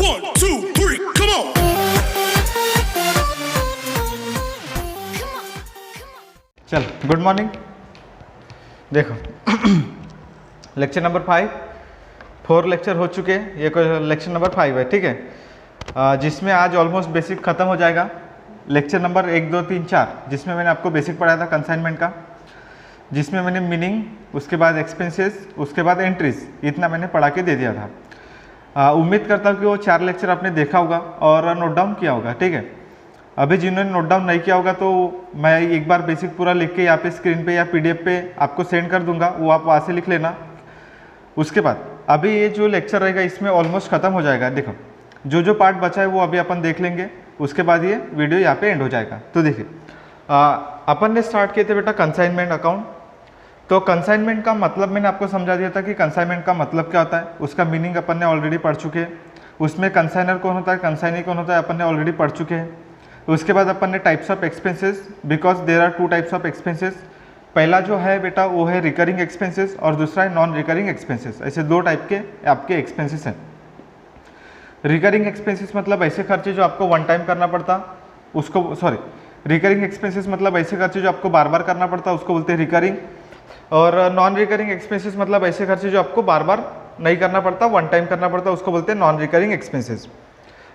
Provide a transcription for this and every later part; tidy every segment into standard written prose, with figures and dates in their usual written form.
1, 2, 3, come on. चल good morning. देखो lecture number 4 lecture हो चुके हैं, ये लेक्चर नंबर 5 है, ठीक है, जिसमें आज ऑलमोस्ट बेसिक ख़त्म हो जाएगा। लेक्चर नंबर 1, 2, 3, 4 जिसमें मैंने आपको बेसिक पढ़ाया था कंसाइनमेंट का, जिसमें मैंने मीनिंग, उसके बाद एक्सपेंसेस, उसके बाद एंट्रीज, इतना मैंने पढ़ा के दे दिया था। उम्मीद करता हूँ कि वो 4 लेक्चर आपने देखा होगा और नोट डाउन किया होगा, ठीक है। अभी जिन्होंने नोट डाउन नहीं किया होगा तो मैं एक बार बेसिक पूरा लिख के यहाँ पे स्क्रीन पे या PDF पे आपको सेंड कर दूंगा, वो आप वहाँ से लिख लेना। उसके बाद अभी ये जो लेक्चर रहेगा इसमें ऑलमोस्ट ख़त्म हो जाएगा। देखो जो जो पार्ट बचा है वो अभी अपन देख लेंगे, उसके बाद ये वीडियो यहाँ पे एंड हो जाएगा। तो देखिए अपन ने स्टार्ट किए थे बेटा कंसाइनमेंट अकाउंट। तो कंसाइनमेंट का मतलब मैंने आपको समझा दिया था कि कंसाइनमेंट का मतलब क्या होता है, उसका मीनिंग अपन ने ऑलरेडी पढ़ चुके हैं। उसमें कंसाइनर कौन होता है, कंसाइनी कौन होता है, अपन ने ऑलरेडी पढ़ चुके हैं। उसके बाद अपन ने types of expenses, because there are 2 types of expenses. पहला जो है बेटा वो है रिकरिंग एक्सपेंसेस और दूसरा है नॉन रिकरिंग एक्सपेंसेस। ऐसे 2 टाइप के आपके एक्सपेंसेस हैं। रिकरिंग एक्सपेंसेस मतलब ऐसे खर्चे जो आपको वन टाइम करना पड़ता उसको, सॉरी, रिकरिंग एक्सपेंसेस मतलब ऐसे खर्चे जो आपको बार बार करना पड़ता उसको बोलते हैं रिकरिंग। और नॉन रिकरिंग एक्सपेंसेस मतलब ऐसे खर्चे जो आपको बार बार नहीं करना पड़ता, वन टाइम करना पड़ता, उसको बोलते हैं non recurring expenses.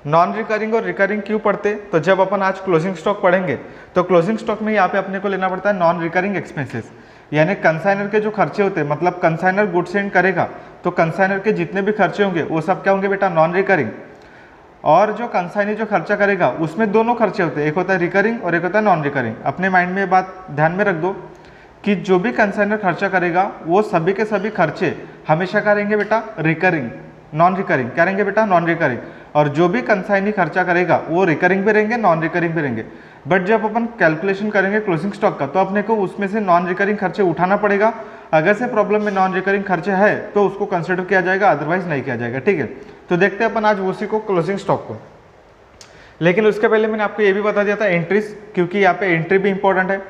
Non recurring और रिकरिंग क्यों पढ़ते, तो जब अपन आज क्लोजिंग स्टॉक पढ़ेंगे तो क्लोजिंग स्टॉक में यहाँ पे अपने को लेना पड़ता है नॉन रिकरिंग एक्सपेंसेस, यानी कंसाइनर के जो खर्चे होते हैं, मतलब कंसाइनर गुड्स सेंड करेगा तो कंसाइनर के जितने भी खर्चे होंगे वो सब क्या होंगे बेटा, नॉन रिकरिंग। और जो कंसाइनी जो खर्चा करेगा उसमें दोनों खर्चे होते हैं, एक होता है रिकरिंग और एक होता है नॉन रिकरिंग। अपने माइंड में ये बात ध्यान में रख दो कि जो भी कंसाइनर खर्चा करेगा वो सभी के सभी खर्चे हमेशा करेंगे बेटा रिकरिंग, नॉन रिकरिंग क्या रहेंगे बेटा, नॉन रिकरिंग। और जो भी कंसाइनी खर्चा करेगा वो रिकरिंग भी रहेंगे, नॉन रिकरिंग भी रहेंगे। बट जब अपन कैलकुलेशन करेंगे क्लोजिंग स्टॉक का तो अपने को उसमें से नॉन रिकरिंग खर्चे उठाना पड़ेगा। अगर से प्रॉब्लम में नॉन रिकरिंग खर्चे है तो उसको कंसिडर किया जाएगा, अदरवाइज नहीं किया जाएगा, ठीक है। तो देखते हैं अपन आज उसी को क्लोजिंग स्टॉक को। लेकिन उसके पहले मैंने आपको ये भी बता दिया था एंट्रीज, क्योंकि यहाँ पे एंट्री भी इंपॉर्टेंट है।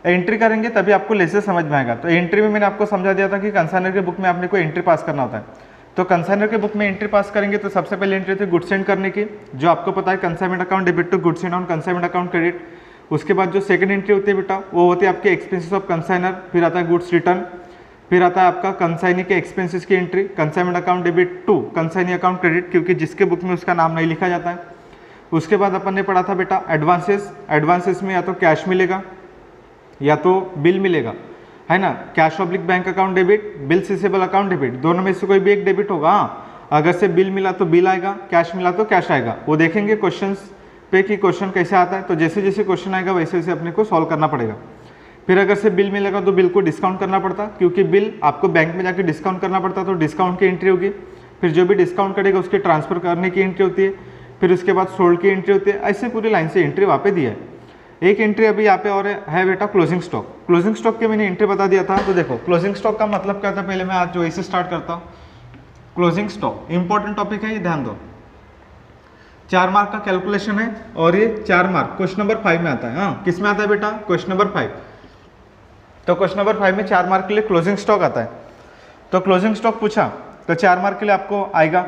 एंट्री करेंगे तभी आपको लेसे समझ में आएगा। तो एंट्री में मैंने आपको समझा दिया था कि कंसाइनर के बुक में आपने को एंट्री पास करना होता है। तो कंसाइनर के बुक में एंट्री पास करेंगे तो सबसे पहले एंट्री होती है गुड्स सेंड करने की, जो आपको पता है consignment account debit to goods sent on consignment account credit. उसके बाद जो सेकंड एंट्री होती है बेटा वो होती है आपके एक्सपेंसेस ऑफ कंसाइनर, फिर आता है गुड्स रिटर्न, फिर आता है आपका कंसाइनी के एक्सपेंसेस की entry, consignment account debit to consignee account credit, क्योंकि जिसके बुक में उसका नाम नहीं लिखा जाता है। उसके बाद अपन ने पढ़ा था बेटा एडवांसेस। एडवांसेस में या तो कैश मिलेगा या तो बिल मिलेगा, है ना। कैश ऑब्लिक बैंक अकाउंट डेबिट, बिल सीसेबल अकाउंट डेबिट, दोनों में से कोई भी एक डेबिट होगा। हाँ, अगर से बिल मिला तो बिल आएगा, कैश मिला तो कैश आएगा। वो देखेंगे क्वेश्चंस पे कि क्वेश्चन कैसे आता है, तो जैसे जैसे क्वेश्चन आएगा वैसे वैसे अपने को सॉल्व करना पड़ेगा। फिर अगर से बिल मिलेगा तो बिल को डिस्काउंट करना पड़ता, क्योंकि बिल आपको बैंक में जाके डिस्काउंट करना पड़ता, तो डिस्काउंट की एंट्री होगी। फिर जो भी डिस्काउंट करेगा उसके ट्रांसफर करने की एंट्री होती है। फिर उसके बाद सोल्ड की एंट्री होती है। ऐसे पूरी लाइन से एंट्री वहाँ पे दिया है। एक एंट्री अभी यहाँ पे और है बेटा क्लोजिंग स्टॉक। क्लोजिंग स्टॉक के मैंने एंट्री बता दिया था। तो देखो क्लोजिंग स्टॉक का मतलब क्या था, पहले मैं आज जो ऐसे स्टार्ट करता हूँ। क्लोजिंग स्टॉक इंपॉर्टेंट टॉपिक है, ये ध्यान दो। 4 मार्क का कैलकुलेशन है और ये 4 मार्क क्वेश्चन नंबर 5 में आता है। हाँ, किस में आता है बेटा, क्वेश्चन नंबर 5। तो क्वेश्चन नंबर 5 में 4 मार्क के लिए क्लोजिंग स्टॉक आता है। तो क्लोजिंग स्टॉक पूछा तो 4 मार्क के लिए आपको आएगा।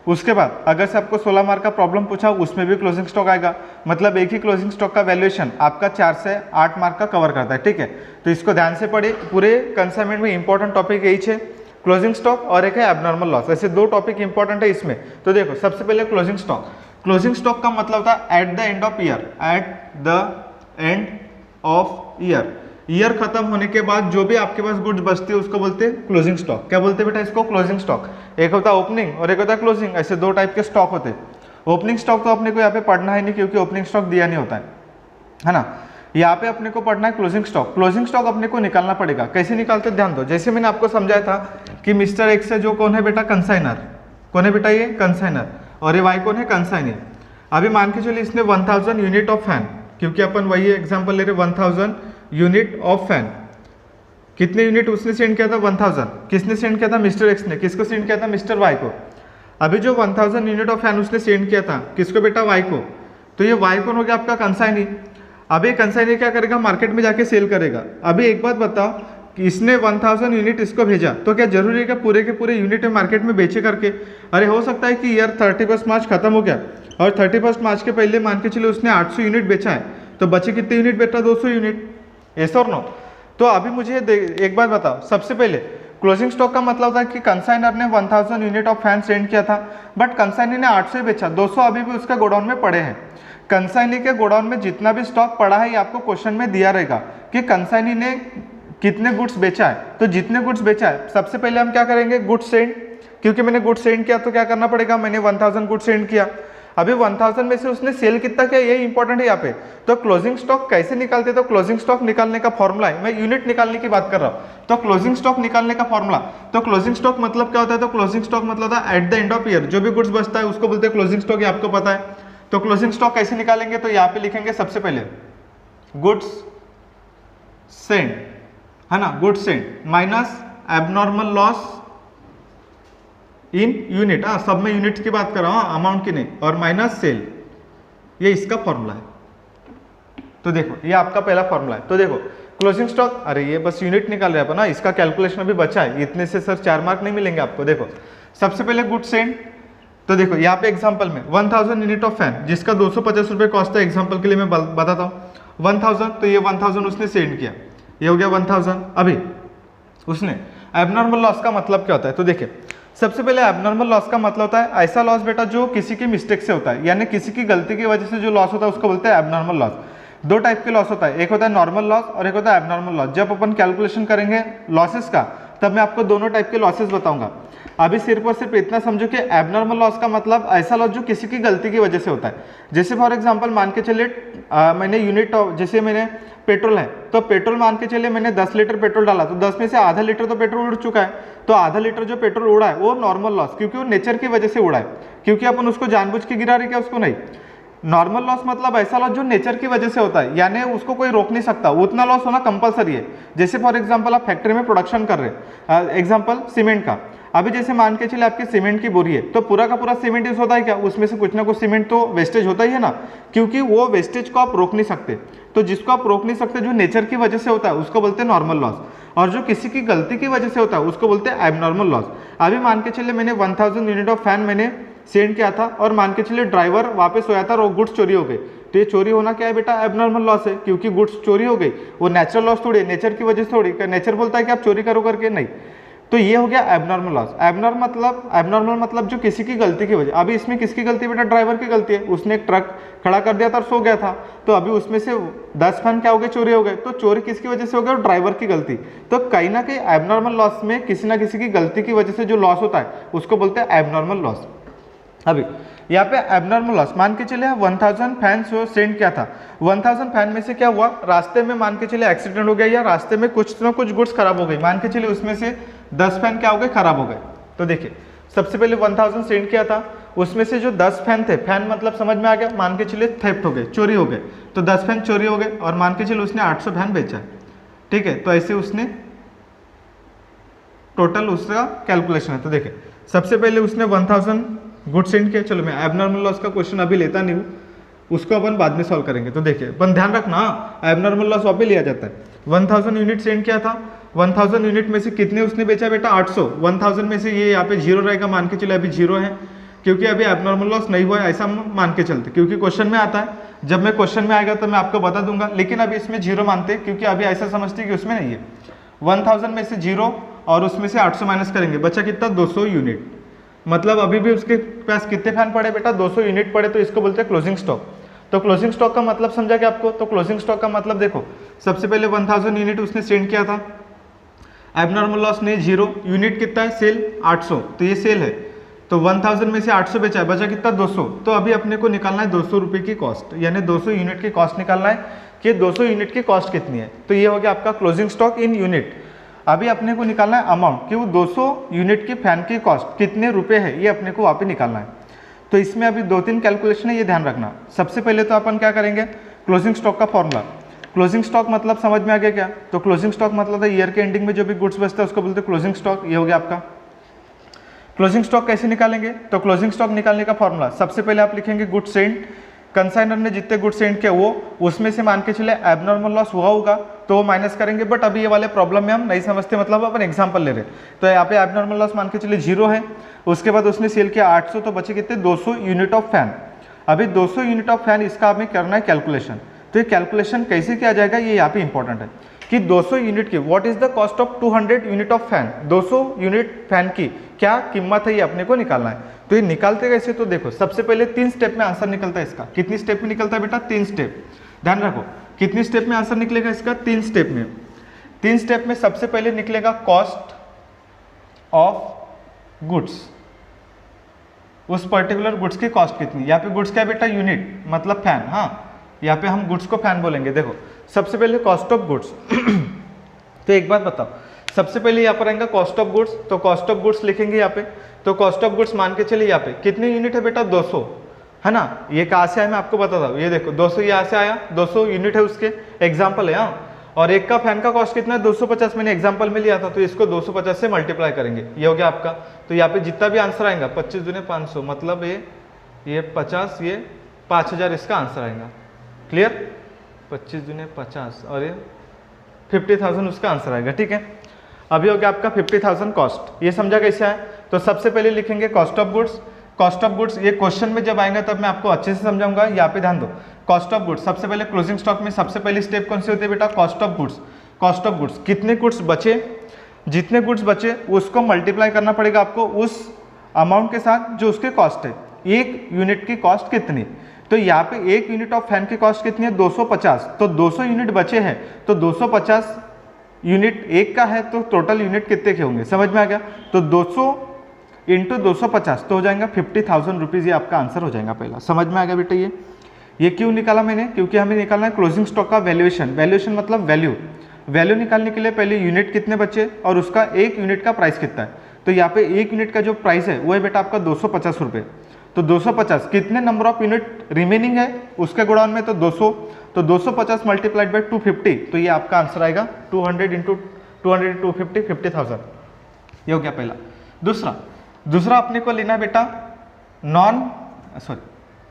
उसके बाद अगर से आपको 16 मार्क का प्रॉब्लम पूछा उसमें भी क्लोजिंग स्टॉक आएगा। मतलब एक ही क्लोजिंग स्टॉक का वैल्यूएशन आपका 4 से 8 मार्क का कवर करता है, ठीक है। तो इसको ध्यान से पढ़िए। पूरे कंसाइनमेंट में इंपॉर्टेंट टॉपिक यही है, क्लोजिंग स्टॉक और एक है एबनॉर्मल लॉस। ऐसे 2 टॉपिक इंपॉर्टेंट है इसमें। तो देखो सबसे पहले क्लोजिंग स्टॉक। क्लोजिंग स्टॉक का मतलब था at the end of year, at the end of year. Year खत्म होने के बाद जो भी आपके पास गुड्स बचती है उसको बोलते हैं क्लोजिंग स्टॉक। क्या बोलते हैं बेटा इसको, क्लोजिंग स्टॉक। एक होता है ओपनिंग और एक होता है क्लोजिंग। ऐसे 2 टाइप के स्टॉक होते हैं। ओपनिंग स्टॉक तो अपने को यहाँ पे पढ़ना है नहीं, क्योंकि ओपनिंग स्टॉक दिया नहीं होता है ना। यहाँ पे अपने को पढ़ना है क्लोजिंग स्टॉक। क्लोजिंग स्टॉक अपने को निकालना पड़ेगा। कैसे निकालते ध्यान दो। जैसे मैंने आपको समझाया था कि मिस्टर एक्स है जो कौन है बेटा, कंसाइनर। कौन है बेटा, ये कंसाइनर। और ये वाई कौन है, कंसाइनी। अभी मान के चलिए इसने 1000 यूनिट ऑफ फैन, क्योंकि अपन वही एग्जाम्पल ले रहे 1000 यूनिट ऑफ फैन। कितने यूनिट उसने सेंड किया था, 1000। किसने सेंड किया था, मिस्टर एक्स ने। किसको सेंड किया था, मिस्टर वाई को। अभी जो 1000 यूनिट ऑफ फैन उसने सेंड किया था किसको बेटा, वाई को। तो ये वाई कौन हो गया आपका, कंसाइनी। अभी कंसाइनी क्या करेगा, मार्केट में जाके सेल करेगा। अभी एक बात बताओ, कि इसने 1000 यूनिट इसको भेजा, तो क्या जरूरी है कि पूरे के पूरे यूनिट में मार्केट में बेचे करके? अरे हो सकता है कि यार 31 मार्च खत्म हो गया और 31 मार्च के पहले मान के चलो उसने 800 यूनिट बेचा है, तो बचे कितने यूनिट बेचा? 200 यूनिट। यस और नो? तो अभी मुझे एक बात बताओ, सबसे पहले क्लोजिंग स्टॉक का मतलब था कि कंसाइनर ने 1000 यूनिट ऑफ फैन सेंड किया था, बट कंसाइनर ने 800 ही बेचा, 200 अभी भी उसके गोडाउन में पड़े हैं। कंसाइनी के गोडाउन में जितना भी स्टॉक पड़ा है ये आपको क्वेश्चन में दिया रहेगा कि कंसाइनी ने कितने गुड्स बेचा है। तो जितने गुड्स बेचा है सबसे पहले हम क्या करेंगे? गुड्स सेंड, क्योंकि मैंने गुड्स सेंड किया तो क्या करना पड़ेगा? मैंने 1000 गुड्स सेंड किया। अभी 1000 में से उसने सेल कितना किया ये इंपॉर्टेंट है यहाँ पे। तो क्लोजिंग स्टॉक कैसे निकालते? तो क्लोजिंग स्टॉक निकालने का फॉर्मूला है, मैं यूनिट निकालने की बात कर रहा हूँ। तो क्लोजिंग स्टॉक निकालने का फॉर्मूला, तो क्लोजिंग स्टॉक मतलब क्या होता है? तो क्लोजिंग स्टॉक मतलब होता है at the end of year जो भी गुड्स बचता है उसको बोलते हैं क्लोजिंग स्टॉक, ये आपको पता है। तो क्लोजिंग स्टॉक कैसे निकालेंगे? तो यहाँ पे लिखेंगे सबसे पहले गुड्स सेंड, है ना, goods send minus abnormal loss in unit, हाँ सब में यूनिट्स की बात कर रहा हूँ, अमाउंट की नहीं, और माइनस सेल, ये इसका फॉर्मूला है। तो देखो ये आपका पहला फॉर्मूला है। तो देखो क्लोजिंग स्टॉक, अरे ये बस यूनिट निकाल रहे हैं ना, इसका कैलकुलेशन अभी बचा है, इतने से सर 4 मार्क नहीं मिलेंगे आपको। देखो सबसे पहले गुड्स सेंड, तो देखो यहाँ पे एग्जांपल में 1000 यूनिट ऑफ फैन जिसका 250 रुपये कॉस्ट है, एग्जांपल के लिए मैं बताता हूँ 1000, तो ये 1000 उसने सेंड किया, ये हो गया 1000। अभी उसने एबनॉर्मल लॉस का मतलब क्या होता है? तो देखिए सबसे पहले एबनॉर्मल लॉस का मतलब होता है ऐसा लॉस बेटा जो किसी की मिस्टेक से होता है, यानी किसी की गलती की वजह से जो लॉस होता है उसको बोलते हैं एबनॉर्मल लॉस। दो टाइप के लॉस होता है, एक होता है नॉर्मल लॉस और एक होता है एबनॉर्मल लॉस। जब अपन कैलकुलेशन करेंगे लॉसेस का तब मैं आपको दोनों टाइप के लॉसेस बताऊंगा। अभी सिर्फ और सिर्फ इतना समझो कि एबनॉर्मल लॉस का मतलब ऐसा लॉस जो किसी की गलती की वजह से होता है। जैसे फॉर एग्जांपल मान के चलिए मैंने यूनिट, जैसे मैंने पेट्रोल है तो पेट्रोल मान के चलिए मैंने 10 लीटर पेट्रोल डाला, तो 10 में से आधा लीटर तो पेट्रोल उड़ चुका है, तो आधा लीटर जो पेट्रोल उड़ा है वो नॉर्मल लॉस, क्योंकि वो नेचर की वजह से उड़ा है, क्योंकि अपन उसको जानबूझ के गिरा रहे क्या? उसको नहीं। नॉर्मल लॉस मतलब ऐसा लॉस जो नेचर की वजह से होता है, यानी उसको कोई रोक नहीं सकता, उतना लॉस होना कंपलसरी है। जैसे फॉर एग्जांपल आप फैक्ट्री में प्रोडक्शन कर रहे हैं, एग्जांपल सीमेंट का, अभी जैसे मान के चले आपकी सीमेंट की बोरी है, तो पूरा का पूरा सीमेंट यूज होता है क्या? उसमें से कुछ ना कुछ सीमेंट तो वेस्टेज होता ही है ना, क्योंकि वो वेस्टेज को आप रोक नहीं सकते। तो जिसको आप रोक नहीं सकते, जो नेचर की वजह से होता है उसको बोलते हैं नॉर्मल लॉस, और जो किसी की गलती की वजह से होता है उसको बोलते हैं एबनॉर्मल लॉस। अभी मान के चलिए मैंने 1000 यूनिट ऑफ फैन मैंने सेंड किया था और मान के चलिए ड्राइवर वापस सोया था और वो गुड्स चोरी हो गई, तो ये चोरी होना क्या है बेटा? एबनॉर्मल लॉस है, क्योंकि गुड्स चोरी हो गई, वो नेचुरल लॉस थोड़ी, नेचर की वजह से थोड़ी, नेचर बोलता है कि आप चोरी करो करके, नहीं। तो ये हो गया एबनॉर्मल लॉस। एबनॉर्मल मतलब जो किसी की गलती की वजह। अभी इसमें किसकी गलती बेटा? ड्राइवर की गलती है, उसने एक ट्रक खड़ा कर दिया था और सो गया था, तो अभी उसमें से 10 फैन क्या हो गए? चोरी हो गए। तो चोरी किसकी वजह से हो गया? ड्राइवर की गलती। तो कहीं ना कहीं एबनॉर्मल लॉस में किसी ना किसी की गलती की वजह से जो लॉस होता है उसको बोलते हैं एबनॉर्मल लॉस। अभी यहाँ पे एबनॉर्मल लॉस मान के चले 1000 फैन सेंड किया था, 1000 फैन में से क्या हुआ? रास्ते में मान के चले एक्सीडेंट हो गया या रास्ते में कुछ ना कुछ गुड्स खराब हो गई, मान के चले उसमें से 10 फैन क्या हो गए? खराब हो गए। तो देखिए सबसे पहले 1000 सेंड किया था, उसमें से जो 10 फैन थे, फैन मतलब समझ में आ गया, मान के चले थेफ्ट हो गए, चोरी हो गए, तो 10 फैन चोरी हो गए और मान के चले उसने 800 फैन बेचा, ठीक है। तो ऐसे उसने टोटल उसका कैलकुलेशन है। तो देखिए सबसे पहले उसने 1000 गुड सेंड किया। चलो मैं एबनॉर्मल लॉस का क्वेश्चन अभी लेता नहीं हूँ, उसको अपन बाद में सॉल्व करेंगे। तो देखिए अपन ध्यान रखना, एबनॉर्मल लॉस वापस लिया जाता है। 1000 यूनिट सेंड किया था, 1000 यूनिट में से कितने उसने बेचा बेटा? 800। 1000 में से ये यहाँ पे 0 रहेगा, मान के चले अभी 0 है, क्योंकि अभी एबनॉर्मल लॉस नहीं हुआ है, ऐसा मान के चलते, क्योंकि क्वेश्चन में आता है। जब मैं क्वेश्चन में आएगा तो मैं आपको बता दूंगा, लेकिन अभी इसमें 0 मानते हैं, क्योंकि अभी ऐसा समझते कि उसमें नहीं है। 1000 में से 0 और उसमें से 800 माइनस करेंगे, बचा कितना? 200 यूनिट। मतलब अभी भी उसके पास कितने फैन पड़े बेटा? 200 यूनिट पड़े, तो इसको बोलते हैं क्लोजिंग स्टॉक। तो क्लोजिंग स्टॉक का मतलब समझा क्या आपको? तो क्लोजिंग स्टॉक का मतलब देखो, सबसे पहले 1000 यूनिट उसने सेंड किया था, एबनॉर्मल लॉस ने 0, यूनिट कितना है? सेल 800, तो ये सेल है, तो 1000 में से 800 बेचा है, बचा कितना? 200। तो अभी अपने को निकालना है 200 रुपये की कॉस्ट, यानी 200 यूनिट की कॉस्ट निकालना है कि 200 यूनिट की कॉस्ट कितनी है। तो ये हो गया आपका क्लोजिंग स्टॉक इन यूनिट। अभी अपने को निकालना है अमाउंट कि वो 200 यूनिट की फैन की कॉस्ट कितने रुपए है, ये अपने को वापस निकालना है। तो इसमें अभी 2-3 कैलकुलेशन है, ये ध्यान रखना। सबसे पहले तो अपन क्या करेंगे? क्लोजिंग स्टॉक का फॉर्मूला। क्लोजिंग स्टॉक मतलब समझ में आ गया क्या? तो क्लोजिंग स्टॉक मतलब है ईयर के एंडिंग में जो भी गुड्स बचता है उसको बोलते हैं क्लोजिंग स्टॉक। ये हो गया आपका। क्लोजिंग स्टॉक कैसे निकालेंगे? तो क्लोजिंग स्टॉक निकालने का फॉर्मूला, सबसे पहले आप लिखेंगे गुड्स सेंड, कंसाइनर ने जितने गुड्स सेंड किया वो उसमें से मान के चले एबनॉर्मल लॉस हुआ होगा तो वो माइनस करेंगे, बट अभी ये वाले प्रॉब्लम में हम नहीं समझते, मतलब अपन एग्जांपल ले रहे। तो यहाँ पे एबनॉर्मल लॉस मान के चले 0 है, उसके बाद उसने सेल किया 800, तो बचे कितने 200 यूनिट ऑफ फैन। अभी 200 यूनिट ऑफ फैन इसका हमें करना है कैलकुलेशन। तो ये कैलकुलेशन कैसे किया जाएगा ये यहाँ पे इंपॉर्टेंट है कि 200 यूनिट की what is the cost of 200 unit of fan, 200 unit fan की क्या कीमत है ये अपने को निकालना है। तो ये निकालते कैसे, तो देखो सबसे पहले 3 स्टेप में आंसर निकलता है इसका। कितनी स्टेप में निकलता है बेटा, 3 स्टेप। ध्यान रखो कितनी स्टेप में आंसर निकलेगा इसका, 3 स्टेप में। 3 स्टेप में सबसे पहले निकलेगा कॉस्ट ऑफ गुड्स, उस पर्टिकुलर गुड्स की कॉस्ट कितनी। यहाँ पे गुड्स क्या है बेटा, यूनिट मतलब फैन। हाँ यहाँ पे हम गुड्स को फैन बोलेंगे। देखो सबसे पहले कॉस्ट ऑफ गुड्स तो एक बात बताओ, सबसे पहले यहाँ पर आएगा कॉस्ट ऑफ गुड्स, तो कॉस्ट ऑफ गुड्स लिखेंगे यहाँ पे। तो कॉस्ट ऑफ गुड्स मान के चलिए यहाँ पे कितने यूनिट है बेटा, 200 है ना। ये कहाँ से आया मैं आपको बताता हूँ, ये देखो 200 यहाँ से आया, 200 यूनिट है उसके, एग्जाम्पल है। हाँ और एक का फैन का कॉस्ट कितना है 250, मैंने एग्जाम्पल में लिया था, तो इसको 250 से मल्टीप्लाई करेंगे, ये हो गया आपका। तो यहाँ पे जितना भी आंसर आएगा 25 दूने 500, मतलब ये 50, ये 5000 इसका आंसर आएगा। क्लियर, 25 दूने 50 और ये 50,000 उसका आंसर आएगा। ठीक है, अभी हो गया आपका 50,000 कॉस्ट। ये समझा कैसे है, तो सबसे पहले लिखेंगे cost of goods. Cost of goods ये क्वेश्चन में जब आएगा तब मैं आपको अच्छे से समझाऊंगा, यहाँ पे ध्यान दो। कॉस्ट ऑफ गुड्स सबसे पहले क्लोजिंग स्टॉक में सबसे पहली स्टेप कौन सी होती है बेटा, cost of goods. Cost of goods कितने गुड्स बचे, जितने गुड्स बचे उसको मल्टीप्लाई करना पड़ेगा आपको उस अमाउंट के साथ जो उसके कॉस्ट है। एक यूनिट की कॉस्ट कितनी, तो यहाँ पे एक यूनिट ऑफ फैन की कॉस्ट कितनी है 250, तो 200 यूनिट बचे हैं, तो 250 यूनिट एक का है, तो टोटल यूनिट कितने के होंगे, समझ में आ गया। तो 200 इंटू 250 तो हो जाएगा 50,000 रुपीज़, ये आपका आंसर हो जाएगा पहला। समझ में आ गया बेटा। ये क्यों निकाला मैंने, क्योंकि हमें निकालना है क्लोजिंग स्टॉक का वैल्यूएशन। वैल्यूएशन मतलब वैल्यू, वैल्यू निकालने के लिए पहले यूनिट कितने बचे और उसका एक यूनिट का प्राइस कितना है। तो यहाँ पे एक यूनिट का जो प्राइस है वो है बेटा आपका 250 रुपये। तो 250 कितने नंबर ऑफ यूनिट रिमेनिंग है उसके गुणान में, तो 200, तो 250 मल्टीप्लाइड बाई 250, तो ये आपका आंसर आएगा 200 इंटू 250 50,000। ये हो गया पहला। दूसरा अपने को लेना बेटा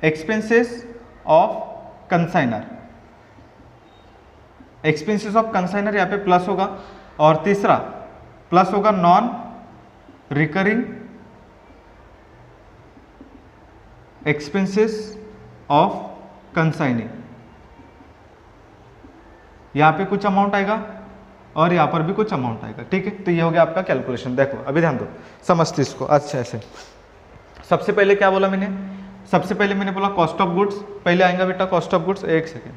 expenses of consignor. Expenses of consignor यहाँ पे प्लस होगा, और तीसरा प्लस होगा non recurring expenses of consigning. यहाँ पे कुछ अमाउंट आएगा और यहाँ पर भी कुछ अमाउंट आएगा। ठीक है, तो ये हो गया आपका कैलकुलेशन। देखो अभी ध्यान दो, समझते इसको अच्छा ऐसे। सबसे पहले क्या बोला मैंने, सबसे पहले मैंने बोला कॉस्ट ऑफ गुड्स। पहले आएगा बेटा कॉस्ट ऑफ गुड्स, एक सेकेंड।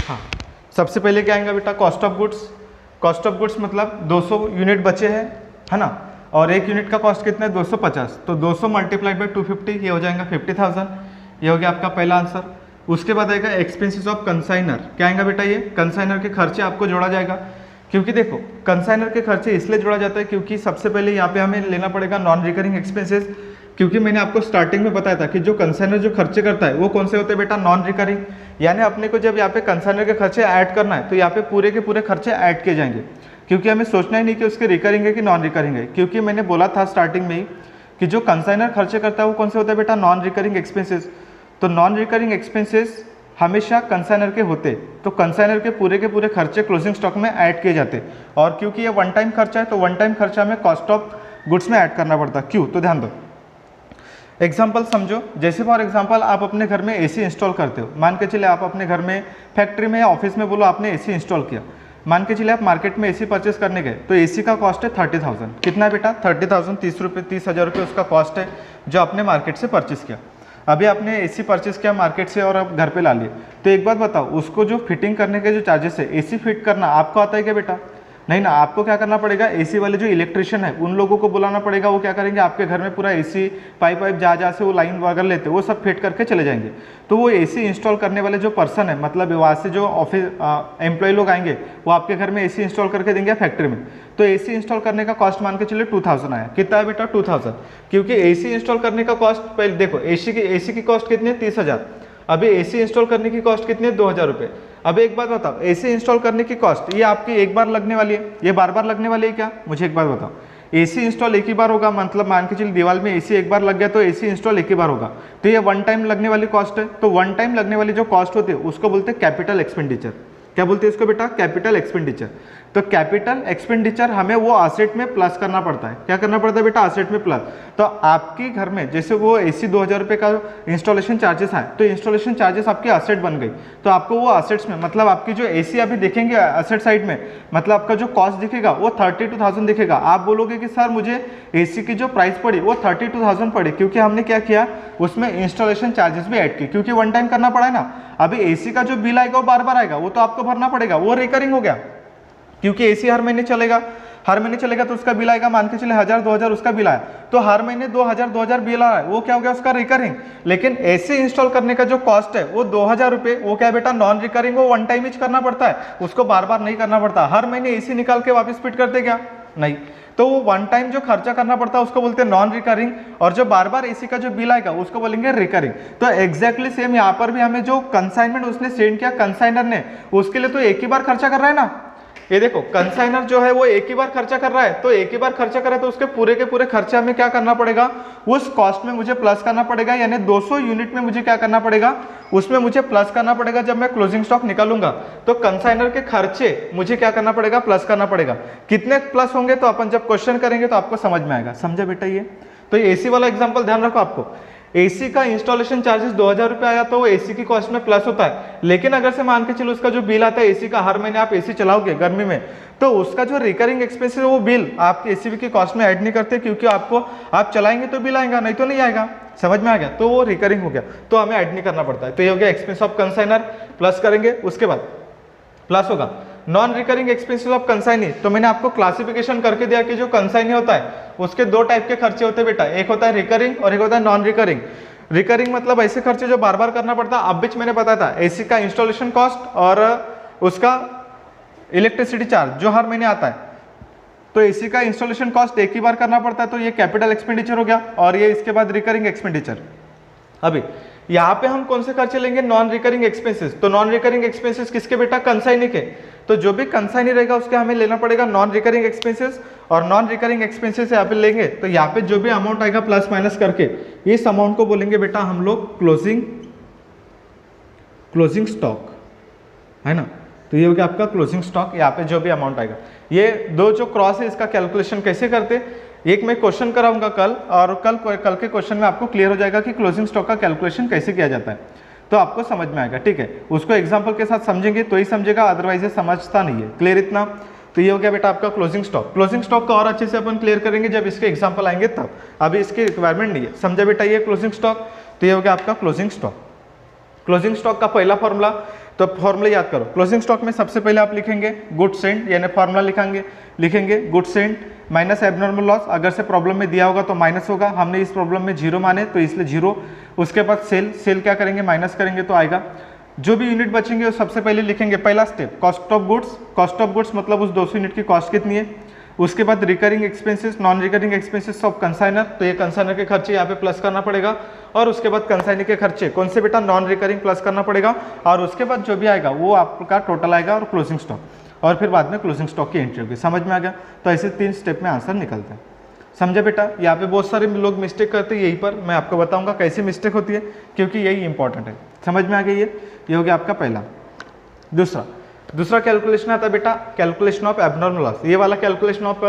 हाँ सबसे पहले क्या आएगा बेटा, cost of goods. Cost of goods मतलब 200 यूनिट बचे हैं, है ना, और एक यूनिट का कॉस्ट कितना है 250, तो 200 मल्टीप्लाइड बाई 250, ये हो जाएगा 50,000। ये हो गया आपका पहला आंसर। उसके बाद आएगा एक्सपेंसेस ऑफ कंसाइनर। क्या आएगा बेटा, ये कंसाइनर के खर्चे आपको जोड़ा जाएगा, क्योंकि देखो कंसाइनर के खर्चे इसलिए जोड़ा जाता है क्योंकि सबसे पहले यहाँ पे हमें लेना पड़ेगा नॉन रिकरिंग एक्सपेंसेस, क्योंकि मैंने आपको स्टार्टिंग में बताया था कि जो कंसाइनर जो खर्चे करता है वो कौन से होते हैं बेटा, नॉन रिकरिंग। यानी अपने को जब यहाँ पे कंसाइनर के खर्चे ऐड करना है तो यहाँ पे पूरे के पूरे खर्चे ऐड किए जाएंगे, क्योंकि हमें सोचना ही नहीं कि उसके रिकरिंग है कि नॉन रिकरिंग है। क्योंकि मैंने बोला था स्टार्टिंग में ही कि जो कंसाइनर खर्चे करता है वो कौन से होता है बेटा, नॉन रिकरिंग एक्सपेंसेस। तो नॉन रिकरिंग एक्सपेंसेस हमेशा कंसाइनर के होते, तो कंसाइनर के पूरे खर्चे क्लोजिंग स्टॉक में ऐड किए जाते। और क्योंकि ये वन टाइम खर्चा है तो वन टाइम खर्चा में कॉस्ट ऑफ गुड्स में ऐड करना पड़ता। क्यों, तो ध्यान दो, एग्जाम्पल समझो। जैसे फॉर एग्जाम्पल आप अपने घर में एसी इंस्टॉल करते हो, मान के चले आप अपने घर में फैक्ट्री में या ऑफिस में बोलो आपने एसी इंस्टॉल किया, मान के चले आप मार्केट में एसी परचेस करने गए, तो एसी का कॉस्ट है 30,000। कितना है बेटा, 30,000, 30,000 रुपये उसका कॉस्ट है जो आपने मार्केट से परचेस किया। अभी आपने एसी परचेस किया मार्केट से और आप घर पे ला लिए, तो एक बात बताओ, उसको जो फिटिंग करने के जो चार्जेस है, एसी फिट करना आपको आता है क्या बेटा, नहीं ना। आपको क्या करना पड़ेगा, एसी वाले जो इलेक्ट्रिशियन है उन लोगों को बुलाना पड़ेगा। वो क्या करेंगे, आपके घर में पूरा एसी पाइप जहाँ से वो लाइन वगैरह लेते हैं वो सब फिट करके चले जाएंगे। तो वो एसी इंस्टॉल करने वाले जो पर्सन है, मतलब वहाँ से जो ऑफिस एम्प्लॉय लोग आएंगे वो आपके घर में एसी इंस्टॉल करके देंगे फैक्ट्री में। तो एसी इंस्टॉल करने का कॉस्ट मान के चलिए 2000 आया। कितना है बेटा, 2000। क्योंकि एसी इंस्टॉल करने का कॉस्ट, पहले देखो एसी की कॉस्ट कितनी है, 30,000। अभी एसी इंस्टॉल करने की कॉस्ट कितनी है, 2,000 रुपये। अब एक बात बताओ, एसी इंस्टॉल करने की कॉस्ट ये आपकी एक बार लगने वाली है, ये बार बार लगने वाली है क्या, मुझे एक बात बताओ। एसी इंस्टॉल एक ही बार होगा, मतलब मान के चलिए दीवार में एसी एक बार लग गया तो एसी इंस्टॉल एक ही बार होगा, तो ये वन टाइम लगने वाली कॉस्ट है। तो वन टाइम लगने वाली जो कॉस्ट होती है उसको बोलते हैं कैपिटल एक्सपेंडिचर। क्या बोलते हैं इसको बेटा? Capital expenditure. तो कैपिटल एक्सपेंडिचर हमें वो असेट में प्लस करना पड़ता है। क्या करना पड़ता है बेटा? असेट में प्लस। तो आपके घर में जैसे वो एसी 2000 रुपये का इंस्टॉलेशन चार्जेस आए, तो इंस्टॉलेशन चार्जेस आपकी असेट बन गई, तो आपको वो असेट्स में, मतलब आपकी जो एसी अभी देखेंगे असेट साइड में, मतलब आपका जो कॉस्ट दिखेगा वो 32,000 दिखेगा। आप बोलोगे कि सर मुझे एसी की जो प्राइस पड़ी वो 32,000 पड़ी, क्योंकि हमने क्या किया उसमें इंस्टॉलेशन चार्जेस भी ऐड किए, क्योंकि वन टाइम करना पड़ा है ना। अभी एसी का जो बिल आएगा वो बार बार आएगा, वो तो आपको भरना पड़ेगा, वो रिकरिंग हो गया, क्योंकि एसी हर महीने चलेगा, हर महीने चलेगा तो उसका बिल आएगा, मान के चले 1000-2000 उसका बिल आया, तो हर महीने 2000 बिल आ रहा है, वो क्या हो गया उसका रिकरिंग। लेकिन एसी इंस्टॉल करने का जो कॉस्ट है वो 2000 रुपये, वो क्या बेटा? नॉन रिकरिंग, वो वन टाइम ही करना पड़ता है, उसको बार बार नहीं करना पड़ता। हर महीने एसी निकाल के वापस फिट करते क्या? नहीं। तो वो वन टाइम जो खर्चा करना पड़ता है उसको बोलते हैं नॉन रिकरिंग, और जो बार बार एसी का जो बिल आएगा उसको बोलेंगे रिकरिंग। तो एग्जैक्टली सेम यहाँ पर भी हमें जो कंसाइनमेंट उसने सेंड किया कंसाइनर ने, उसके लिए तो एक ही बार खर्चा कर रहा है ना। ये देखो कंसाइनर जो है वो एक ही बार खर्चा कर रहा है, तो एक ही बार खर्चा कर रहा है तो उसके पूरे के पूरे खर्चे हमें क्या करना पड़ेगा? उस कॉस्ट में मुझे प्लस करना पड़ेगा, यानी 200 यूनिट में मुझे क्या करना पड़ेगा? उसमें मुझे प्लस करना पड़ेगा। जब मैं क्लोजिंग स्टॉक निकालूंगा तो कंसाइनर के खर्चे मुझे क्या करना पड़ेगा? प्लस करना पड़ेगा। कितने प्लस होंगे तो अपन जब क्वेश्चन करेंगे तो आपको समझ में आएगा। समझा बेटा? ये तो ये एसी वाला एग्जाम्पल ध्यान रखो। आपको एसी का इंस्टॉलेशन चार्जेस 2000 रुपये आया तो वो एसी की कॉस्ट में प्लस होता है, लेकिन अगर से मान के चलो उसका जो बिल आता है एसी का, हर महीने आप एसी चलाओगे गर्मी में, तो उसका जो रिकरिंग एक्सपेंस है वो बिल आपके एसी की कॉस्ट में ऐड नहीं करते, क्योंकि आपको आप चलाएंगे तो बिल आएगा, नहीं तो नहीं आएगा। समझ में आ गया? तो वो रिकरिंग हो गया, तो हमें ऐड नहीं करना पड़ता है। तो ये हो गया एक्सपेंस ऑफ कंसाइनर, प्लस करेंगे, उसके बाद प्लस होगा non recurring expenses of consignee. तो मैंने आपको क्लासिफिकेशन करके दिया कि जो कंसाइनी होता है उसके दो टाइप के खर्चे होते हैं बेटा, एक होता है रिकरिंग और एक होता है नॉन रिकरिंग। रिकरिंग मतलब ऐसे खर्चे जो बार बार करना पड़ता है। अब बीच मैंने बताया था एसी का इंस्टॉलेशन कॉस्ट और उसका इलेक्ट्रिसिटी चार्ज जो हर महीने आता है, तो एसी का इंस्टॉलेशन कॉस्ट एक ही बार करना पड़ता है, तो ये कैपिटल एक्सपेंडिचर हो गया, और ये इसके बाद रिकरिंग एक्सपेंडिचर। अभी यहाँ पे हम कौन से खर्चे लेंगे? Non recurring expenses. तो नॉन रिकरिंग एक्सपेंसेस किसके बेटा? कंसाइनी के। तो जो भी कंसाइनी रहेगा उसके हमें लेना पड़ेगा नॉन रिकरिंग एक्सपेंसेस, और नॉन रिकरिंग एक्सपेंसेस यहाँ पे लेंगे तो यहाँ पे जो भी अमाउंट आएगा प्लस माइनस करके इस अमाउंट को बोलेंगे बेटा हम लोग क्लोजिंग स्टॉक, है ना। तो ये हो गया आपका क्लोजिंग स्टॉक। यहाँ पे जो भी अमाउंट आएगा, ये दो जो क्रॉस है इसका कैलकुलेशन कैसे करते, एक मैं क्वेश्चन कराऊंगा कल, और कल के क्वेश्चन में आपको क्लियर हो जाएगा कि क्लोजिंग स्टॉक का कैलकुलेशन कैसे किया जाता है, तो आपको समझ में आएगा। ठीक है, उसको एग्जांपल के साथ समझेंगे तो ही समझेगा, अदरवाइज समझता नहीं है। क्लियर इतना? तो ये हो गया बेटा आपका क्लोजिंग स्टॉक। क्लोजिंग स्टॉक को और अच्छे से अपन क्लियर करेंगे जब इसके एग्जाम्पल आएंगे तब, अभी इसकी रिक्वायरमेंट नहीं है। समझा बेटा? ये क्लोजिंग स्टॉक। तो ये हो गया आपका क्लोजिंग स्टॉक। क्लोजिंग स्टॉक का पहला फॉर्मूला, तो फॉर्मूला याद करो। क्लोजिंग स्टॉक में सबसे पहले आप लिखेंगे गुड सेंट, यानी फॉर्मूला लिखेंगे good sent minus abnormal loss. अगर से प्रॉब्लम में दिया होगा तो माइनस होगा, हमने इस प्रॉब्लम में जीरो माने तो इसलिए जीरो। उसके बाद सेल क्या करेंगे? माइनस करेंगे तो आएगा। जो भी यूनिट बचेंगे वो सबसे पहले लिखेंगे, पहला step cost of goods. Cost of goods मतलब उस 200 यूनिट की कॉस्ट कितनी है। उसके बाद recurring expenses, non recurring expenses of consignor, तो ये कंसाइनर के खर्चे यहाँ पे प्लस करना पड़ेगा, और उसके बाद कंसाइनर के खर्चे कौन से बेटा? नॉन रिकरिंग प्लस करना पड़ेगा, और उसके बाद जो भी आएगा वो आपका टोटल आएगा और क्लोजिंग स्टॉक, और फिर बाद में क्लोजिंग स्टॉक की एंट्री होगी। समझ में आ गया? तो ऐसे 3 स्टेप में आंसर निकलता है। समझे बेटा? यहाँ पे बहुत सारे लोग मिस्टेक करते हैं, यहीं पर मैं आपको बताऊंगा कैसे मिस्टेक होती है, क्योंकि यही इंपॉर्टेंट है। समझ में आ गई? ये हो गया आपका पहला। दूसरा कैलकुलेशन आता है बेटा कैलकुलेशन ऑफ एबनॉर्मल लॉस। ये वाला कैलकुलेशन ऑफ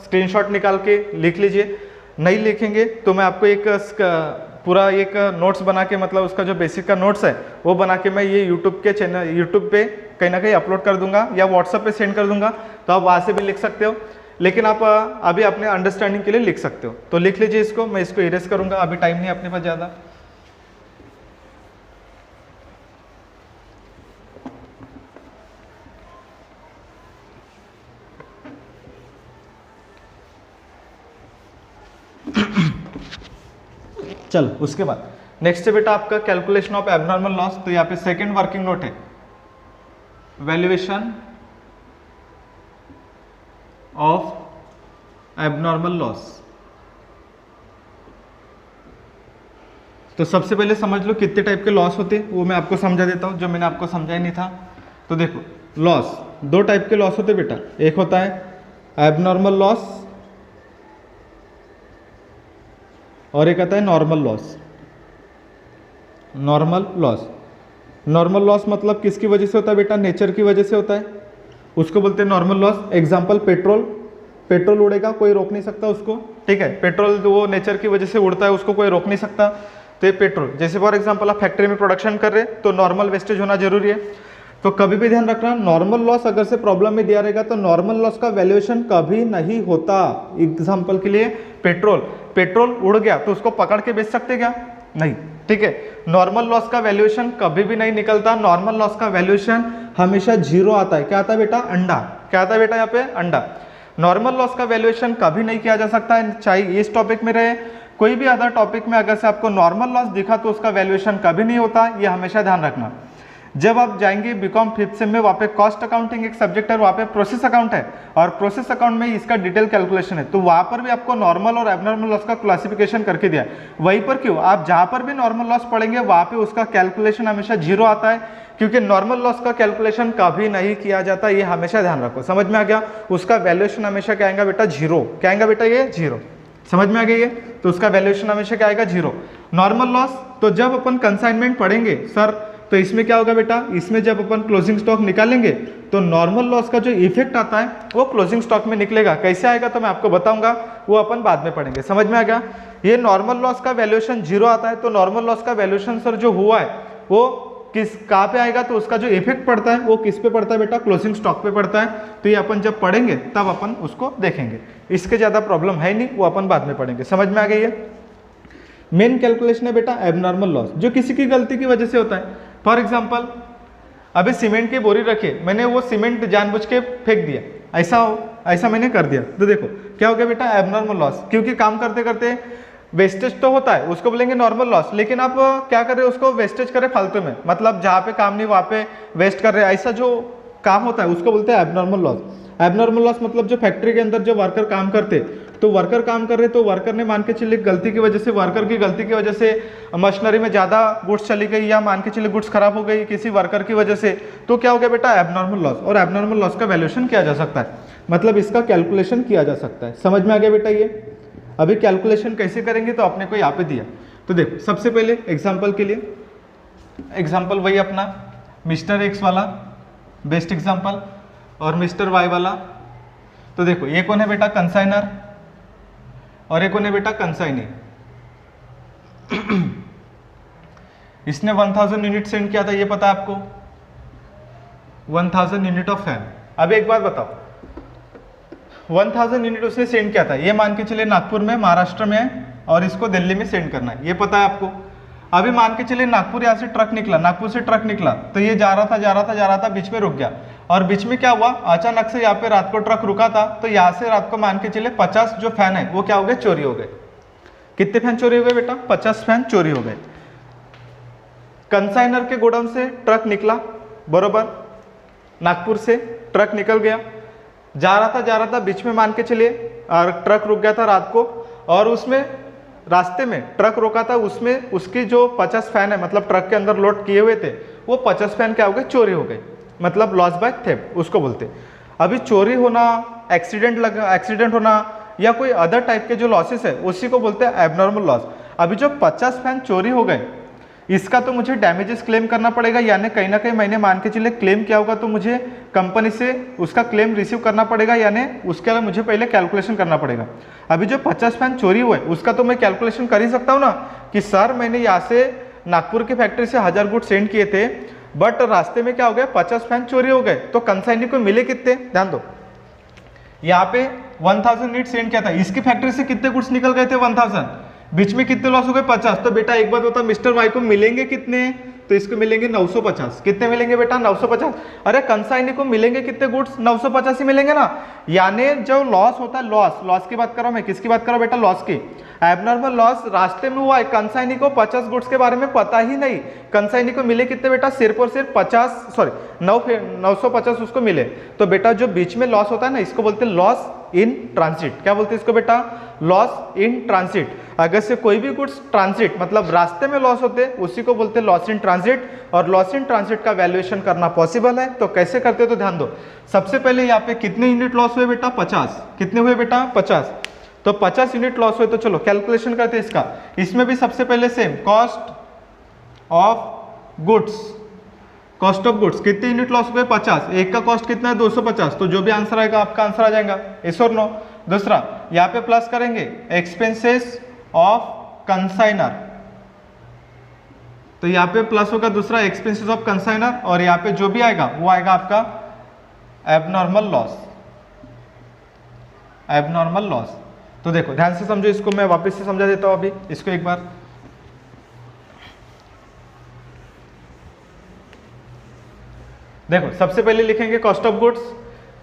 स्क्रीनशॉट निकाल के लिख लीजिए, नहीं लिखेंगे तो मैं आपको एक पूरा एक नोट्स बना के, मतलब उसका जो बेसिक का नोट्स है वो बना के मैं ये यूट्यूब पे कहीं ना कहीं अपलोड कर दूंगा, या व्हाट्सएप पे सेंड कर दूंगा, तो आप वहाँ से भी लिख सकते हो। लेकिन आप अभी अपने अंडरस्टैंडिंग के लिए लिख सकते हो, तो लिख लीजिए इसको। मैं इसको इरेज करूंगा, अभी टाइम नहीं अपने पास ज़्यादा। चलो उसके बाद नेक्स्ट है बेटा आपका कैलकुलेशन ऑफ एबनॉर्मल लॉस। तो यहाँ पे सेकंड वर्किंग नोट है वैल्यूएशन ऑफ एबनॉर्मल लॉस। तो सबसे पहले समझ लो कितने टाइप के लॉस होते हैं, वो मैं आपको समझा देता हूँ जो मैंने आपको समझाया नहीं था। तो देखो लॉस 2 टाइप के लॉस होते बेटा, एक होता है एबनॉर्मल लॉस और एक आता है normal loss. Normal loss, normal loss मतलब किसकी वजह से होता है बेटा? नेचर की वजह से होता है, उसको बोलते हैं normal loss. Example petrol, petrol उड़ेगा, कोई रोक नहीं सकता उसको, ठीक है। पेट्रोल वो नेचर की वजह से उड़ता है, उसको कोई रोक नहीं सकता, तो ये पेट्रोल। जैसे फॉर एग्जांपल आप फैक्ट्री में प्रोडक्शन कर रहे हैं तो नॉर्मल वेस्टेज होना जरूरी है। तो कभी भी ध्यान रखना, नॉर्मल लॉस अगर से प्रॉब्लम में दिया रहेगा तो नॉर्मल लॉस का वैल्यूएशन कभी नहीं होता। एग्जांपल के लिए पेट्रोल, पेट्रोल उड़ गया तो उसको पकड़ के बेच सकते क्या? नहीं, ठीक है। नॉर्मल लॉस का वैल्यूएशन कभी भी नहीं निकलता, नॉर्मल लॉस का वैल्यूएशन हमेशा जीरो आता है। क्या आता है बेटा? अंडा। क्या आता है बेटा यहाँ पे? अंडा। नॉर्मल लॉस का वैल्यूएशन कभी नहीं किया जा सकता है, चाहे इस टॉपिक में रहे कोई भी अदर टॉपिक में। अगर से आपको नॉर्मल लॉस दिखा तो उसका वैल्यूएशन कभी नहीं होता, ये हमेशा ध्यान रखना। जब आप जाएंगे बीकॉम 5th सेम में, वहाँ पे कॉस्ट अकाउंटिंग एक सब्जेक्ट है, वहाँ पे प्रोसेस अकाउंट है, और प्रोसेस अकाउंट में इसका डिटेल कैलकुलेशन है, तो वहाँ पर भी आपको नॉर्मल और एबनॉर्मल लॉस का क्लासिफिकेशन करके दिया है। वहीं पर क्यों, आप जहाँ पर भी नॉर्मल लॉस पढ़ेंगे वहाँ पे उसका कैलकुलेशन हमेशा जीरो आता है, क्योंकि नॉर्मल लॉस का कैलकुलेशन कभी नहीं किया जाता, ये हमेशा ध्यान रखो। समझ में आ गया? उसका वैल्यूएशन हमेशा क्या आएगा बेटा? जीरो। क्या आएगा बेटा? ये जीरो। समझ में आ गई है? तो उसका वैल्यूएशन हमेशा क्या आएगा? जीरो। नॉर्मल लॉस, तो जब अपन कंसाइनमेंट पढ़ेंगे सर, तो इसमें क्या होगा बेटा? इसमें जब अपन क्लोजिंग स्टॉक निकालेंगे तो नॉर्मल लॉस का जो इफेक्ट आता है वो क्लोजिंग स्टॉक में निकलेगा। कैसे आएगा तो मैं आपको बताऊंगा, वो अपन बाद में पढ़ेंगे। समझ में आ गया? ये नॉर्मल लॉस का वैल्यूएशन जीरो आता है, तो नॉर्मल लॉस का वैल्यूएशन सर जो हुआ है वो किस कहाँ पे आएगा? तो उसका जो इफेक्ट पड़ता है वो किस पे पड़ता है बेटा? क्लोजिंग स्टॉक पे पड़ता है। तो ये अपन जब पढ़ेंगे तब अपन उसको देखेंगे, इसके ज़्यादा प्रॉब्लम है नहीं, वो अपन बाद में पढ़ेंगे। समझ में आ गई है? मेन कैलकुलेशन है बेटा एबनॉर्मल लॉस, जो किसी की गलती की वजह से होता है। फॉर एग्जाम्पल अभी सीमेंट की बोरी रखी, मैंने वो सीमेंट जानबूझ के फेंक दिया, ऐसा मैंने कर दिया, तो देखो क्या हो गया बेटा? Abnormal loss. क्योंकि काम करते करते वेस्टेज तो होता है, उसको बोलेंगे नॉर्मल लॉस, लेकिन आप क्या कर रहे हो? उसको वेस्टेज करे फालतू में, मतलब जहाँ पे काम नहीं वहाँ पे वेस्ट कर रहे हैं, ऐसा जो काम होता है उसको बोलते हैं एबनॉर्मल लॉस। एबनॉर्मल लॉस मतलब जो फैक्ट्री के अंदर जो वर्कर काम करते, तो वर्कर काम कर रहे तो वर्कर ने मान के चलिए गलती की वजह से, वर्कर की गलती की वजह से मशीनरी में ज़्यादा गुड्स चली गई, या मान के चलिए गुड्स खराब हो गई किसी वर्कर की वजह से, तो क्या हो गया बेटा? Abnormal loss. और एबनॉर्मल लॉस का वैल्यूएशन किया जा सकता है, मतलब इसका कैलकुलेशन किया जा सकता है। समझ में आ गया बेटा? ये अभी कैलकुलेशन कैसे करेंगे तो आपने को यहाँ पे दिया, तो देखो सबसे पहले एग्जाम्पल के लिए, एग्जाम्पल वही अपना मिस्टर एक्स वाला बेस्ट एग्जाम्पल और मिस्टर वाई वाला। तो देखो ये कौन है बेटा? कंसाइनर, और ये कौन है बेटा? कंसाइनी। इसने 1000 यूनिट सेंड किया था, ये पता है आपको? 1000 यूनिट ऑफ फैन। अब एक बात बताओ, 1000 यूनिट उसने सेंड किया था, ये मान के चलिए नागपुर में महाराष्ट्र में है, और इसको दिल्ली में सेंड करना है, ये पता है आपको? अभी मान के चलिए नागपुर यहाँ से ट्रक निकला, नागपुर से ट्रक निकला, तो ये जा रहा था, बीच में रुक गया, और बीच में क्या हुआ? अचानक से यहाँ पे रात को ट्रक रुका था, तो यहाँ से रात को मान के चलिए 50 जो फैन है वो क्या हो गए? चोरी हो गए। कितने फैन चोरी हो गए बेटा? 50 फैन चोरी हो गए। कंसाइनर के गोडाउन से ट्रक निकला, बरोबर, नागपुर से ट्रक निकल गया, जा रहा था, बीच में मान के चलिए ट्रक रुक गया था रात को, और उसमें रास्ते में ट्रक रोका था, उसमें उसकी जो 50 फैन है, मतलब ट्रक के अंदर लोड किए हुए थे, वो 50 फैन क्या हो गए? चोरी हो गए, मतलब लॉस बाय थेफ्ट उसको बोलते। अभी चोरी होना, एक्सीडेंट होना, या कोई अदर टाइप के जो लॉसेस है उसी को बोलते हैं एबनॉर्मल लॉस। अभी जो 50 फैन चोरी हो गए, इसका तो मुझे डैमेजेस क्लेम करना पड़ेगा, यानी कहीं ना कहीं मैंने मान के चलिए क्लेम किया होगा, तो मुझे कंपनी से उसका क्लेम रिसीव करना पड़ेगा, यानी उसके लिए मुझे पहले कैलकुलेशन करना पड़ेगा। अभी जो 50 फैन चोरी हुए उसका तो मैं कैलकुलेशन कर ही सकता हूँ ना, कि सर मैंने यहाँ से नागपुर की फैक्ट्री से 1000 गुड सेंड किए थे, बट रास्ते में क्या हो गया? 50 फैन चोरी हो गए, तो कंसाइनी को मिले कितने? ध्यान दो, यहाँ पे 1000 यूनिट सेंड किया था, इसकी फैक्ट्री से कितने गुड्स निकल गए थे? 1000, बीच में कितने लॉस हो गए? 50। तो बेटा एक बात बता, मिस्टर वाई को मिलेंगे कितने? तो इसको मिलेंगे 950। कितने मिलेंगे बेटा? 950। अरे कंसाइनी को मिलेंगे कितने गुड्स? 950 ही मिलेंगे ना, यानी जो लॉस होता है, लॉस की बात कर रहा हूं मैं, किसकी बात कर रहा हूं बेटा? लॉस की। एबनॉर्मल लॉस रास्ते में हुआ है, कंसाइनी को 50 गुड्स के बारे में पता ही नहीं, कंसाइनी को मिले कितने बेटा? सिर्फ और सिर्फ 950 उसको मिले। तो बेटा जो बीच में लॉस होता है ना, इसको बोलते हैं लॉस इन ट्रांसिट। क्या बोलते हैं इसको बेटा? Loss in transit. अगर से कोई भी गुड्स ट्रांसिट मतलब रास्ते में लॉस होते हैं, उसी को बोलते हैं लॉस इन ट्रांसिट, और लॉस इन ट्रांसिट का वैल्यूएशन करना पॉसिबल है। तो कैसे करते हैं? तो ध्यान दो, सबसे पहले यहाँ पे कितने यूनिट लॉस हुए बेटा? 50। कितने हुए बेटा? 50। तो 50 यूनिट लॉस हुए, तो चलो कैलकुलेशन करते हैं इसका। इसमें भी सबसे पहले same cost of goods, cost of goods कितने यूनिट लॉस हुए 50, एक का कॉस्ट कितना है 250, तो जो भी आंसर आएगा आपका आंसर आ जाएगा, यस और नो। दूसरा यहाँ पे प्लस करेंगे एक्सपेंसेस ऑफ कंसाइनर, तो यहाँ पे प्लस होगा दूसरा एक्सपेंसेस ऑफ कंसाइनर, और यहाँ पे जो भी आएगा वो आएगा आपका एबनॉर्मल लॉस, एबनॉर्मल लॉस। तो देखो ध्यान से समझो इसको, मैं वापस से समझा देता हूं अभी इसको एक बार। देखो सबसे पहले लिखेंगे कॉस्ट ऑफ गुड्स,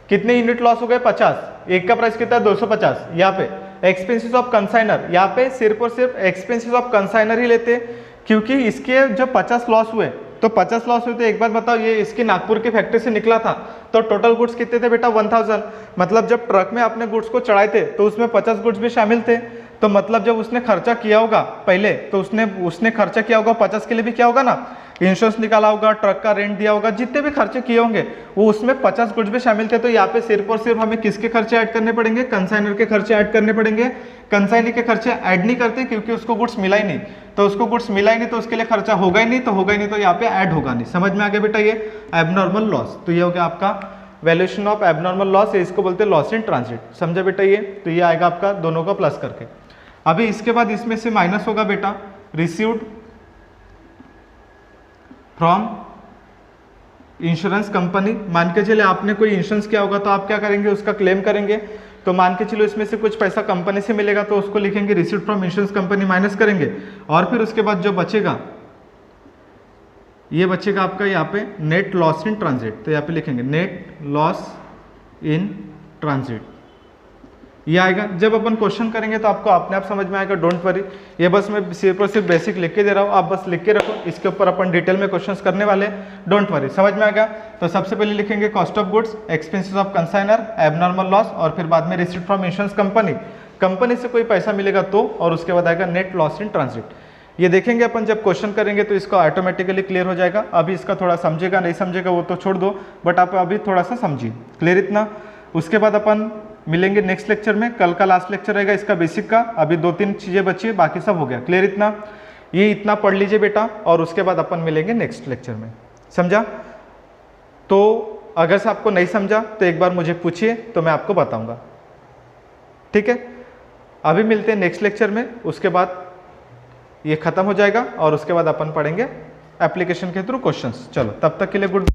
कितने यूनिट लॉस हो गए 50, एक का प्राइस कितना है 250। यहाँ पे एक्सपेंसेस ऑफ कंसाइनर, यहाँ पे सिर्फ और सिर्फ एक्सपेंसेस ऑफ कंसाइनर ही लेते हैं, क्योंकि इसके जो 50 लॉस हुए, तो 50 लॉस हुए तो एक बार बताओ, ये इसकी नागपुर की फैक्ट्री से निकला था, तो टोटल गुड्स कितने थे बेटा 1000। मतलब जब ट्रक में आपने गुड्स को चढ़ाए थे तो उसमें 50 गुड्स भी शामिल थे, तो मतलब जब उसने खर्चा किया होगा पहले, तो उसने खर्चा किया होगा 50 के लिए भी किया होगा ना, इंश्योरेंस निकाला होगा, ट्रक का रेंट दिया होगा, जितने भी खर्चे किए होंगे वो उसमें 50 गुड्स भी शामिल थे। तो यहाँ पे सिर्फ और सिर्फ हमें किसके खर्चे ऐड करने पड़ेंगे, कंसाइनर के खर्चे ऐड करने पड़ेंगे। कंसाइनर के खर्चे ऐड नहीं करते क्योंकि उसको गुड्स मिला ही नहीं, तो उसको गुड्स मिला ही नहीं तो उसके लिए खर्चा होगा ही नहीं, तो होगा ही नहीं तो यहाँ पे ऐड होगा नहीं। समझ में आ गया बेटा ये एबनॉर्मल लॉस। तो ये हो गया आपका वैल्यूएशन ऑफ एबनॉर्मल लॉस, इसको बोलते हैं लॉस इन ट्रांजिट। समझा बेटा ये, तो ये आएगा आपका दोनों का प्लस करके। अभी इसके बाद इसमें से माइनस होगा बेटा रिसीव्ड फ्रॉम इंश्योरेंस कंपनी। मान के चले आपने कोई इंश्योरेंस किया होगा तो आप क्या करेंगे, उसका क्लेम करेंगे, तो मान के चलो इसमें से कुछ पैसा कंपनी से मिलेगा तो उसको लिखेंगे received from insurance company, minus करेंगे, और फिर उसके बाद जो बचेगा ये बचेगा आपका यहाँ पे नेट लॉस इन ट्रांजिट, तो यहाँ पे लिखेंगे नेट लॉस इन ट्रांजिट, ये आएगा। जब अपन क्वेश्चन करेंगे तो आपको अपने आप समझ में आएगा, डोंट वरी। ये बस मैं सिर्फ और सिर्फ बेसिक लिख के दे रहा हूँ, आप बस लिख के रखो, इसके ऊपर अपन डिटेल में क्वेश्चंस करने वाले, डोंट वरी। समझ में आ गया। तो सबसे पहले लिखेंगे cost of goods, expenses of consignor, abnormal loss, और फिर बाद में received from insurance company, company से कोई पैसा मिलेगा तो, और उसके बाद आएगा नेट लॉस इन ट्रांजिट। ये देखेंगे अपन जब क्वेश्चन करेंगे तो इसको ऑटोमेटिकली क्लियर हो जाएगा। अभी इसका थोड़ा समझेगा नहीं समझेगा वो तो छोड़ दो, बट आप अभी थोड़ा सा समझिए, क्लियर इतना। उसके बाद अपन मिलेंगे नेक्स्ट लेक्चर में, कल का लास्ट लेक्चर रहेगा इसका बेसिक का। अभी 2-3 चीजें बची है, बाकी सब हो गया, क्लियर इतना। ये इतना पढ़ लीजिए बेटा, और उसके बाद अपन मिलेंगे नेक्स्ट लेक्चर में, समझा। तो अगर से आपको नहीं समझा तो एक बार मुझे पूछिए तो मैं आपको बताऊंगा, ठीक है। अभी मिलते हैं नेक्स्ट लेक्चर में, उसके बाद ये खत्म हो जाएगा, और उसके बाद अपन पढ़ेंगे एप्लीकेशन के थ्रू क्वेश्चंस। चलो तब तक के लिए गुड।